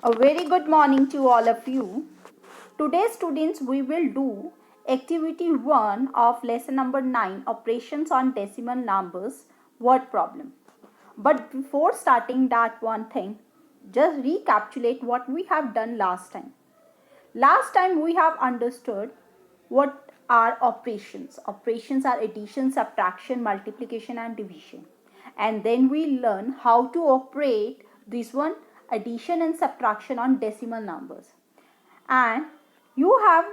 A very good morning to all of you. Today, students, we will do activity 1 of lesson number 9, operations on decimal numbers, word problem. But before starting that one thing, just recapitulate what we have done last time. Last time we have understood what are operations. Operations are addition, subtraction, multiplication and division. And then we learn how to operate this one, addition and subtraction on decimal numbers. And you have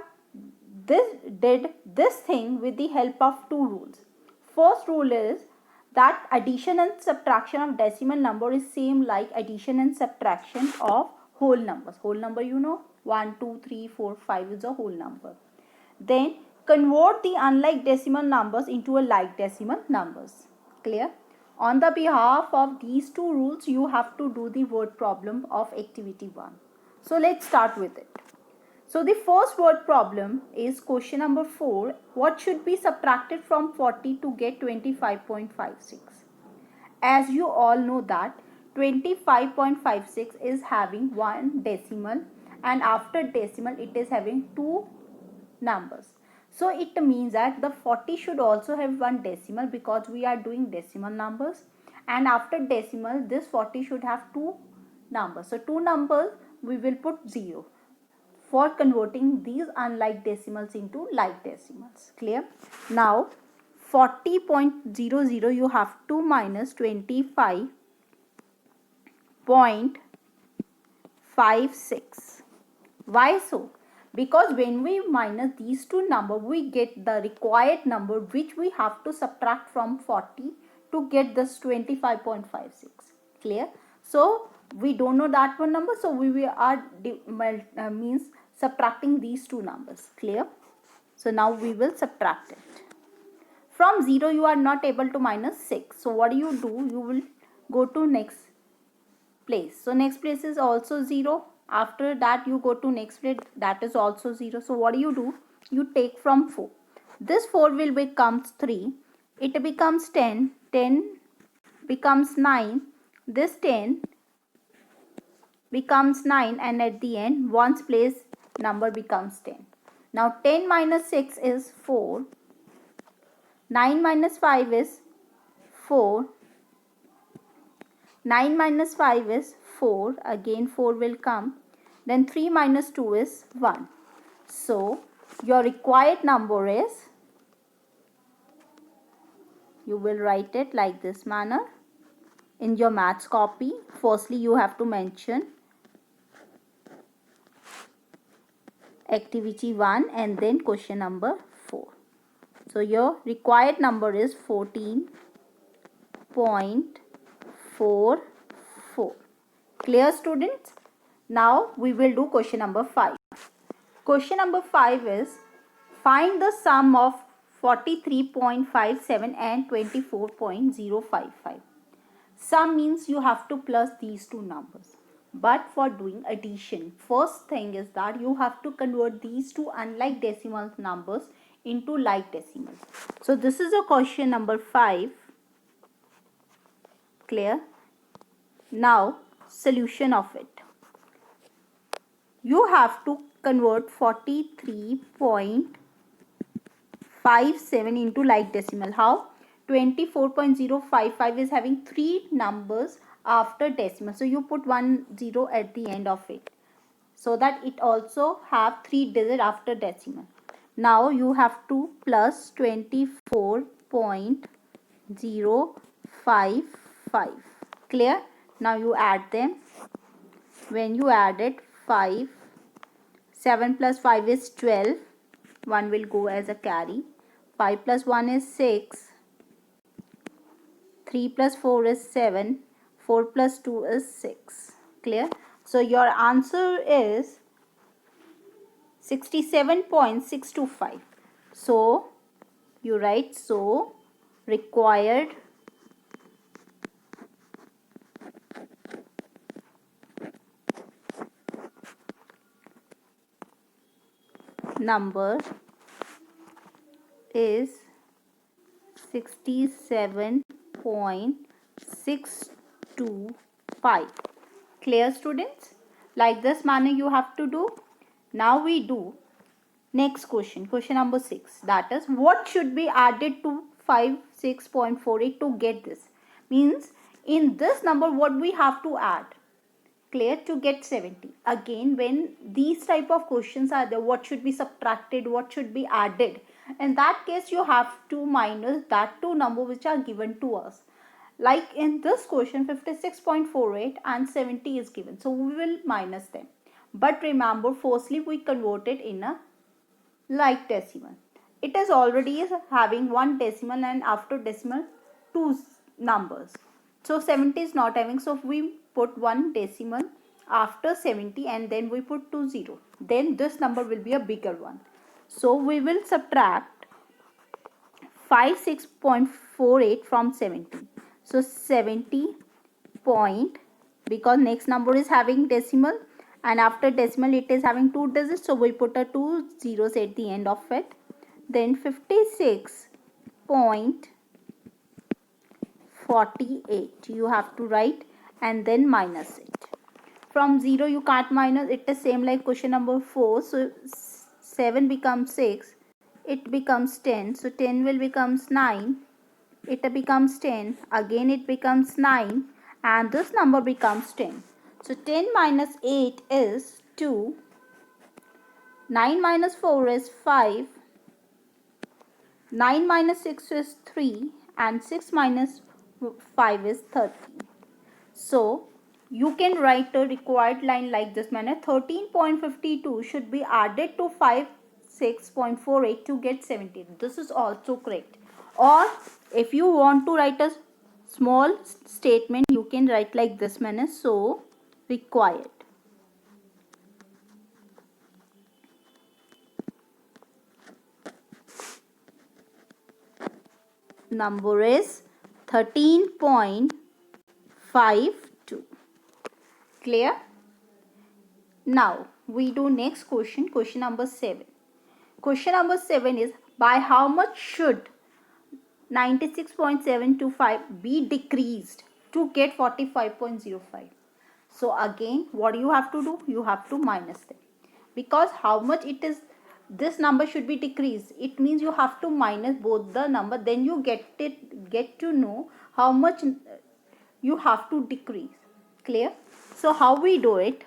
did this thing with the help of two rules. First rule is that addition and subtraction of decimal number is same like addition and subtraction of whole numbers. Whole number, you know, 1 2 3 4 5 is a whole number. Then convert the unlike decimal numbers into a like decimal numbers. Clear? On the behalf of these two rules, you have to do the word problem of activity 1. So let's start with it. So the first word problem is question number 4. What should be subtracted from 40 to get 25.56? As you all know that 25.56 is having one decimal, and after decimal it is having two numbers. So it means that the 40 should also have one decimal because we are doing decimal numbers, and after decimal this 40 should have two numbers. So two numbers we will put 0 for converting these unlike decimals into like decimals. Clear? Now 40.00 you have to minus 25.56. Why so? Because when we minus these two numbers, we get the required number which we have to subtract from 40 to get this 25.56. Clear? So we don't know that one number, so we are means subtracting these two numbers. Clear? So now we will subtract it. From 0 you are not able to minus 6. So what do? You will go to next place. So next place is also 0. After that you go to next place, that is also 0. So what do? You take from 4. This 4 will becomes 3. It becomes 10. 10 becomes 9. This 10 becomes 9, and at the end ones place number becomes 10. Now 10 minus 6 is 4. 9 minus 5 is 4. 9 minus 5 is 4. Again 4 will come. Then 3 minus 2 is 1. So your required number is, you will write it like this manner in your maths copy. Firstly you have to mention activity 1 and then question number 4. So your required number is 14.44. Clear, students? Now we will do question number 5. Question number 5 is find the sum of 43.57 and 24.055. Sum means you have to plus these two numbers. But for doing addition, first thing is that you have to convert these two unlike decimal numbers into like decimals. So this is a question number 5. Clear? Now solution of it. You have to convert 43.57 into like decimal. How? 24.055 is having 3 numbers after decimal. So you put 1 0 at the end of it, so that it also have 3 digits after decimal. Now you have to plus 24.055. Clear? Now you add them. When you add it, 7 plus 5 is 12. 1 will go as a carry. 5 plus 1 is 6. 3 plus 4 is 7. 4 plus 2 is 6. Clear? So your answer is 67.625. So you write, so required number is 67.625. Clear, students? Like this manner you have to do. Now we do next question, question number 6. That is, what should be added to 56.48 to get this? Means in this number what we have to add? Clear, to get 70. Again, when these type of questions are there, what should be subtracted, what should be added? In that case, you have to minus that two number which are given to us. Like in this question, 56.48 and 70 is given. So we will minus them. But remember, firstly we convert it in a like decimal. It is already having one decimal and after decimal two numbers. So 70 is not having, so if we put one decimal after 70 and then we put 20, then this number will be a bigger one. So we will subtract 56.48 from 70. So 70 point, because next number is having decimal and after decimal it is having two digits, so we put a two zeros at the end of it. Then 56.48 you have to write and then minus it. From 0 you can't minus, it is same like question number 4. So 7 becomes 6, it becomes 10, so 10 will becomes 9, it becomes 10, again it becomes 9, and this number becomes 10. So 10 minus 8 is 2, 9 minus 4 is 5, 9 minus 6 is 3, and 6 minus 5 is 13. So you can write a required line like this manner. 13.52 should be added to 56.48 to get 17. This is also correct. Or if you want to write a small statement, you can write like this manner. So required number is 13.52. Clear? Now we do next question, question number 7. Question number 7 is, by how much should 96.725 be decreased to get 45.05? So again, what you have to do? You have to minus them. Because how much it is, this number should be decreased. It means you have to minus both the number. Then you get to know how much you have to decrease. Clear? So how we do it?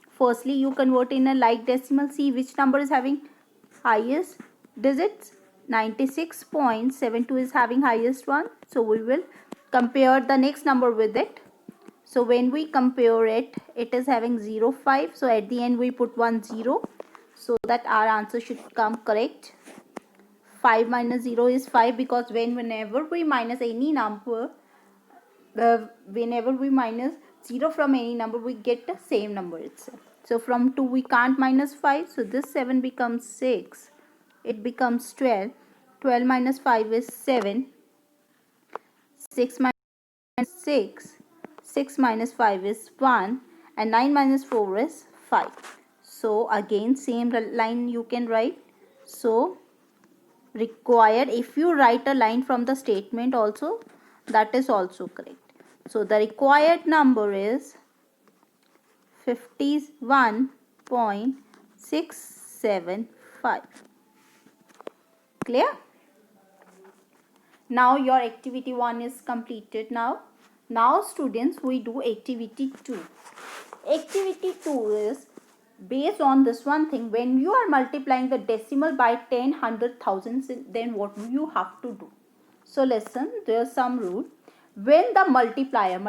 Firstly, you convert in a like decimal. See which number is having highest digits. 96.72 is having highest one. So we will compare the next number with it. So when we compare it, it is having 0.5. So at the end we put 10, so that our answer should come correct. 5 minus 0 is 5, because whenever we minus any number, whenever we minus 0 from any number, we get the same number itself. So from 2 we can't minus 5. So this 7 becomes 6. It becomes 12. 12 minus 5 is 7. 6 minus 6. 6 minus 5 is 1. And 9 minus 4 is 5. So again same line you can write. So required, if you write a line from the statement also, that is also correct. So the required number is 51.675. Clear? Now your activity 1 is completed. Now students, we do activity 2. Activity 2 is based on this one thing. When you are multiplying the decimal by 10, 100, thousands, then what you have to do? So listen, there is some rule. When the multiplier,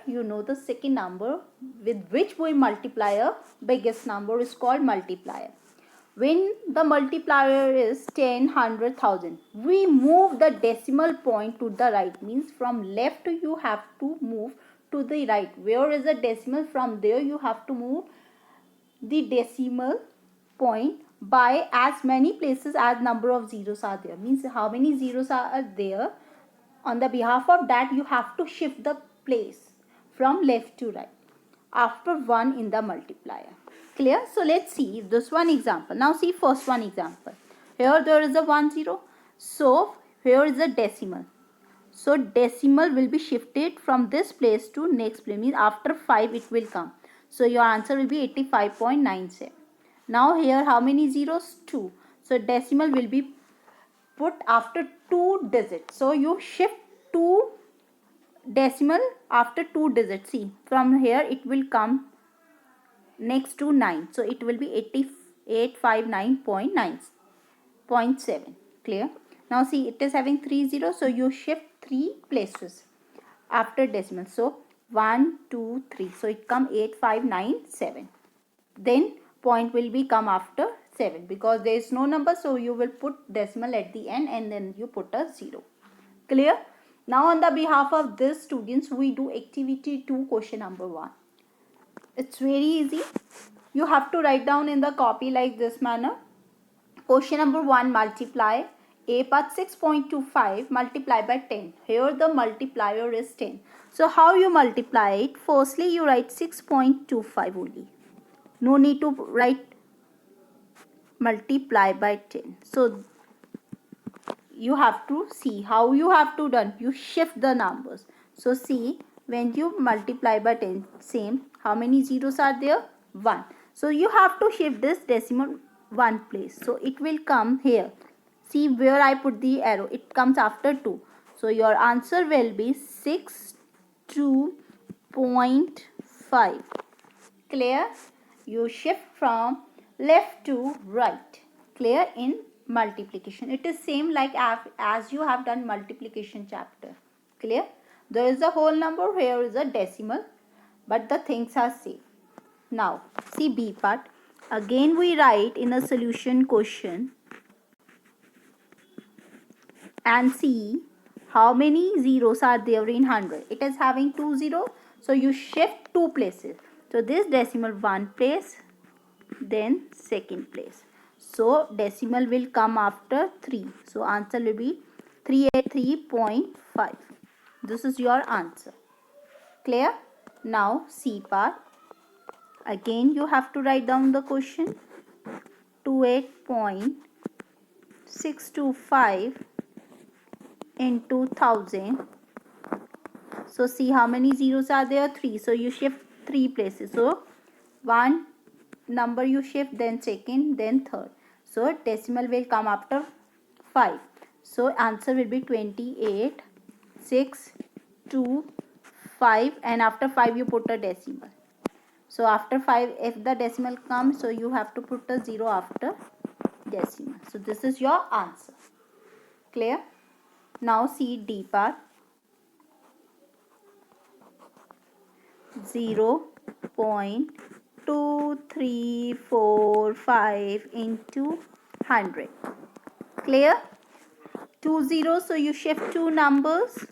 you know the second number with which we multiply a biggest number is called multiplier. When the multiplier is 10, 100, 1000, we move the decimal point to the right. Means from left you have to move to the right. Where is the decimal? From there you have to move the decimal point by as many places as number of zeros are there. Means how many zeros are there. On the behalf of that, you have to shift the place from left to right after 1 in the multiplier. Clear? So let's see this one example. Now see first one example. Here there is a 1 0. So here is a decimal. So decimal will be shifted from this place to next place. Means after 5 it will come. So your answer will be 85.97. Now here how many zeros? 2. So decimal will be put after 2 digits. So you shift 2 decimal after 2 digits. See, from here it will come next to 9. So it will be 8859.9.7. Clear? Now see, it is having 3 zeros. So you shift 3 places after decimal. So 1, 2, 3. So it come 8597. Then point will be come after 7 because there is no number. So you will put decimal at the end and then you put a 0. Clear? Now on the behalf of these students, we do activity 2, question number 1. It's very easy. You have to write down in the copy like this manner. Question number 1, multiply a part 6.25 multiply by 10. Here the multiplier is 10. So how you multiply it? Firstly, you write 6.25 only. No need to write multiply by 10. So you have to see how you have to done. You shift the numbers. So see, when you multiply by 10, same, how many zeros are there? 1. So you have to shift this decimal 1 place. So it will come here. See where I put the arrow. It comes after 2. So your answer will be 62.5. Clear? You shift from left to right. Clear? In multiplication, it is same like as you have done multiplication chapter. Clear? There is a whole number, here is a decimal, but the things are same. Now see B part. Again we write in a solution question and see how many zeros are there in 100. It is having 2 zeros, so you shift 2 places. So this decimal 1 place, then second place. So decimal will come after 3. So answer will be 383.5. This is your answer. Clear? Now C part. Again you have to write down the question. 28.625 into 1000. So see how many zeros are there? 3. So you shift 3 places. So 1 number you shift, then second, then third. So decimal will come after 5. So answer will be 28.625, and after 5 you put a decimal. So after 5, if the decimal comes, so you have to put a 0 after decimal. So this is your answer. Clear? Now see D part. 0.2345 into 100. Clear? 2 zeros, so you shift 2 numbers.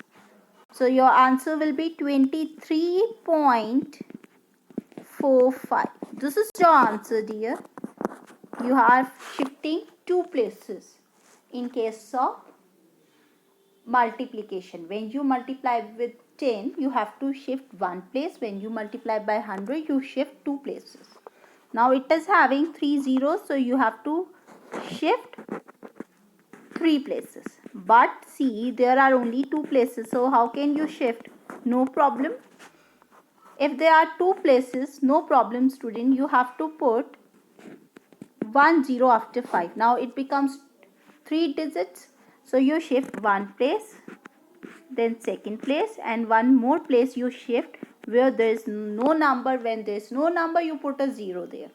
So your answer will be 23.45. This is your answer, dear. You are shifting 2 places in case of multiplication. When you multiply with 10, you have to shift 1 place. When you multiply by 100, you shift 2 places. Now it is having 3 zeros, so you have to shift 3 places. But see, there are only 2 places, so how can you shift? No problem. If there are 2 places, no problem, student. You have to put 1 0 after 5. Now it becomes 3 digits. So you shift 1 place, then second place, and 1 more place you shift where there is no number. When there is no number, you put a 0 there.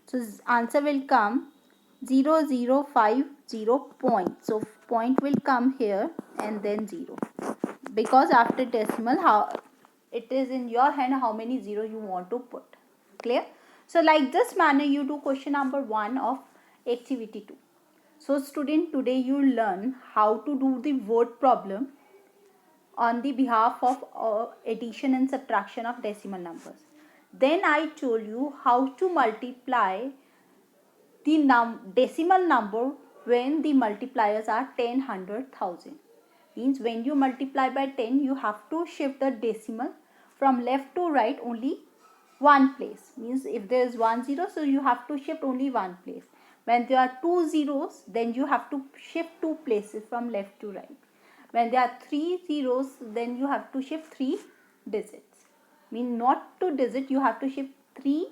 So answer will come 0050 point. So point will come here and then 0. Because after decimal, how it is in your hand how many 0 you want to put. Clear? So like this manner you do question number 1 of activity 2. So student, today you learn how to do the word problem on the behalf of addition and subtraction of decimal numbers. Then I told you how to multiply the decimal number when the multipliers are 10, 100, 1000. Means when you multiply by 10, you have to shift the decimal from left to right only 1 place. Means if there is 1 0, so you have to shift only 1 place. When there are 2 zeros, then you have to shift 2 places from left to right. When there are 3 zeros, then you have to shift 3 digits. Mean not 2 digits, you have to shift 3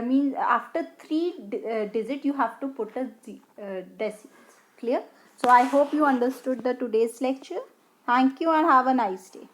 means after 3 digit you have to put a decimals. Clear? So I hope you understood the today's lecture. Thank you and have a nice day.